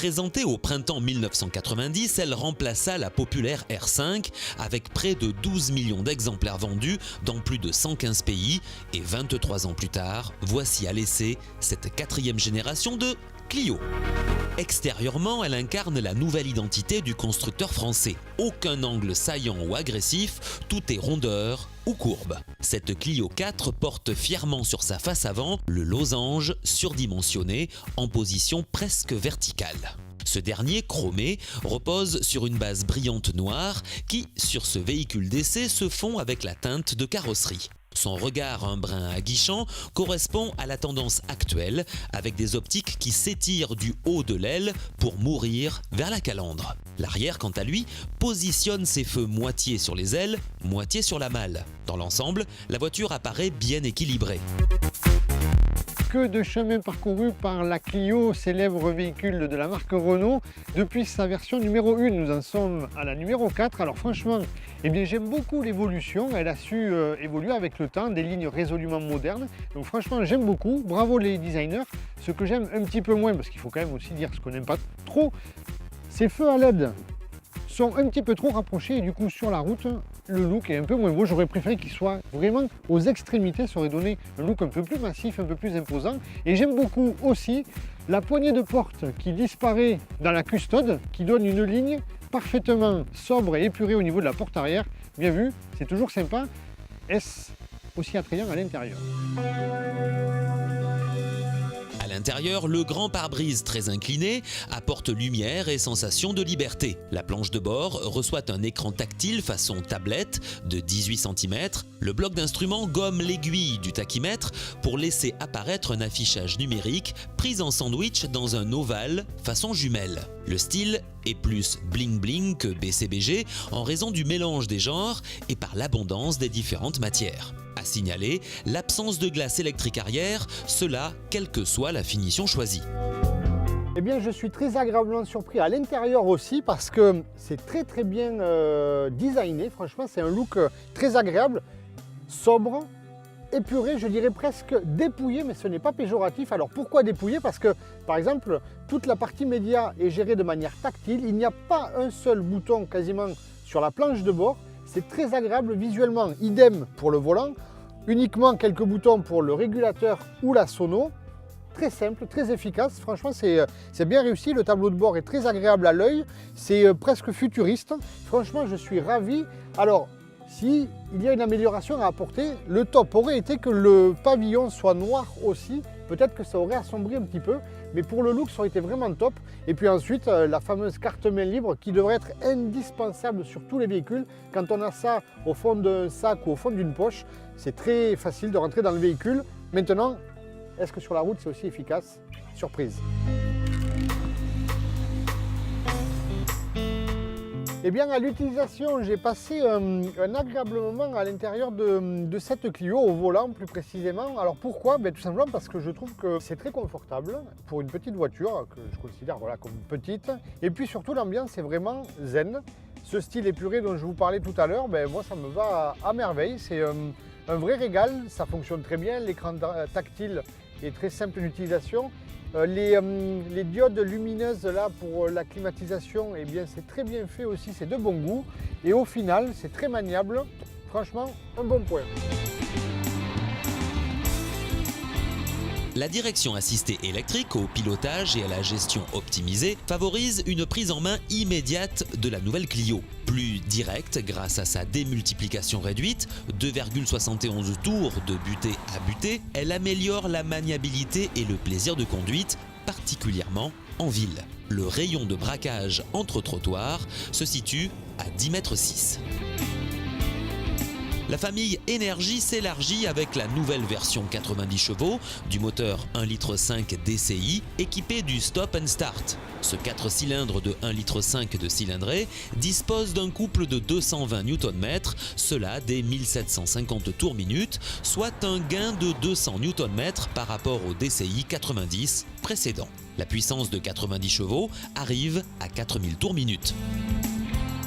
Présentée au printemps 1990, elle remplaça la populaire R5 avec près de 12 millions d'exemplaires vendus dans plus de 115 pays. Et 23 ans plus tard, voici à l'essai cette 4e génération de Clio. Extérieurement, elle incarne la nouvelle identité du constructeur français. Aucun angle saillant ou agressif, tout est rondeur ou courbe. Cette Clio 4 porte fièrement sur sa face avant le losange surdimensionné en position presque verticale. Ce dernier, chromé, repose sur une base brillante noire qui, sur ce véhicule d'essai, se fond avec la teinte de carrosserie. Son regard un brin aguichant correspond à la tendance actuelle, avec des optiques qui s'étirent du haut de l'aile pour mourir vers la calandre. L'arrière, quant à lui, positionne ses feux moitié sur les ailes, moitié sur la malle. Dans l'ensemble, la voiture apparaît bien équilibrée. Que de chemin parcouru par la Clio, célèbre véhicule de la marque Renault, depuis sa version numéro 1. Nous en sommes à la numéro 4. Alors franchement, j'aime beaucoup l'évolution. Elle a su évoluer avec le temps, des lignes résolument modernes. Donc franchement, j'aime beaucoup. Bravo les designers. Ce que j'aime un petit peu moins, parce qu'il faut quand même aussi dire ce qu'on n'aime pas trop, ces feux à LED sont un petit peu trop rapprochés et du coup sur la route le look est un peu moins beau. J'aurais préféré qu'il soit vraiment aux extrémités, ça aurait donné un look un peu plus massif, un peu plus imposant. Et j'aime beaucoup aussi la poignée de porte qui disparaît dans la custode, qui donne une ligne parfaitement sobre et épurée au niveau de la porte arrière. Bien vu, c'est toujours sympa. Est-ce aussi attrayant à l'intérieur? À l'intérieur, le grand pare-brise très incliné apporte lumière et sensation de liberté. La planche de bord reçoit un écran tactile façon tablette de 18 cm. Le bloc d'instruments gomme l'aiguille du tachymètre pour laisser apparaître un affichage numérique pris en sandwich dans un ovale façon jumelle. Le style est plus bling-bling que BCBG en raison du mélange des genres et par l'abondance des différentes matières. À signaler, l'absence de glace électrique arrière, cela quelle que soit la finition choisie. Je suis très agréablement surpris à l'intérieur aussi parce que c'est très bien designé. Franchement, c'est un look très agréable, sobre, épuré, je dirais presque dépouillé, mais ce n'est pas péjoratif. Alors pourquoi dépouillé? Parce que, par exemple, toute la partie média est gérée de manière tactile. Il n'y a pas un seul bouton quasiment sur la planche de bord. C'est très agréable visuellement. Idem pour le volant. Uniquement quelques boutons pour le régulateur ou la sono. Très simple, très efficace. Franchement, c'est bien réussi. Le tableau de bord est très agréable à l'œil. C'est presque futuriste. Franchement, je suis ravi. Alors, s'il y a une amélioration à apporter, le top aurait été que le pavillon soit noir aussi. Peut-être que ça aurait assombri un petit peu, mais pour le look, ça aurait été vraiment top. Et puis ensuite, la fameuse carte main libre qui devrait être indispensable sur tous les véhicules. Quand on a ça au fond d'un sac ou au fond d'une poche, c'est très facile de rentrer dans le véhicule. Maintenant, est-ce que sur la route, c'est aussi efficace? Surprise. À l'utilisation, j'ai passé un agréable moment à l'intérieur de cette Clio, au volant plus précisément. Alors pourquoi? Tout simplement parce que je trouve que c'est très confortable pour une petite voiture, que je considère comme petite. Et puis surtout, l'ambiance est vraiment zen. Ce style épuré dont je vous parlais tout à l'heure, moi ça me va à merveille. C'est un vrai régal, ça fonctionne très bien. L'écran tactile est très simple d'utilisation. Les diodes lumineuses là pour la climatisation, c'est très bien fait aussi, c'est de bon goût. Et au final, c'est très maniable. Franchement, un bon point. La direction assistée électrique au pilotage et à la gestion optimisée favorise une prise en main immédiate de la nouvelle Clio. Plus directe grâce à sa démultiplication réduite, 2,71 tours de butée à butée, elle améliore la maniabilité et le plaisir de conduite, particulièrement en ville. Le rayon de braquage entre trottoirs se situe à 10,6 m. La famille Énergie s'élargit avec la nouvelle version 90 chevaux du moteur 1,5 litre DCI équipé du Stop and Start. Ce 4 cylindres de 1,5 litre de cylindrée dispose d'un couple de 220 Nm, cela dès 1750 tours minute, soit un gain de 200 Nm par rapport au DCI 90 précédent. La puissance de 90 chevaux arrive à 4000 tours minute.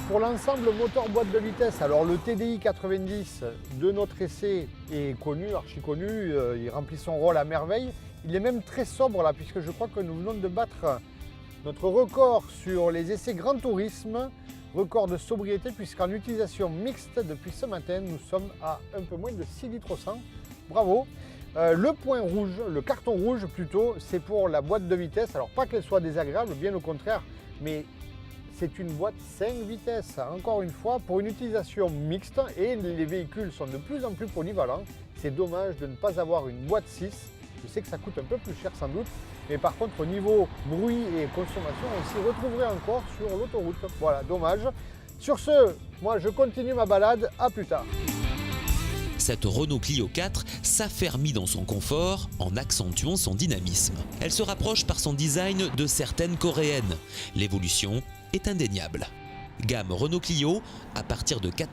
Pour l'ensemble moteur boîte de vitesse, alors le TDI 90 de notre essai est connu, archi connu, il remplit son rôle à merveille. Il est même très sobre là, puisque je crois que nous venons de battre Notre record sur les essais Grand Tourisme, record de sobriété puisqu'en utilisation mixte depuis ce matin, nous sommes à un peu moins de 6 litres au 100. Bravo. Le point rouge, le carton rouge plutôt, c'est pour la boîte de vitesse. Alors pas qu'elle soit désagréable, bien au contraire, mais c'est une boîte 5 vitesses. Encore une fois, pour une utilisation mixte, et les véhicules sont de plus en plus polyvalents, c'est dommage de ne pas avoir une boîte 6. Je sais que ça coûte un peu plus cher sans doute, mais par contre au niveau bruit et consommation, on s'y retrouverait encore sur l'autoroute. Voilà, dommage. Sur ce, moi je continue ma balade, à plus tard. Cette Renault Clio 4 s'affermit dans son confort en accentuant son dynamisme. Elle se rapproche par son design de certaines coréennes. L'évolution est indéniable. Gamme Renault Clio à partir de 14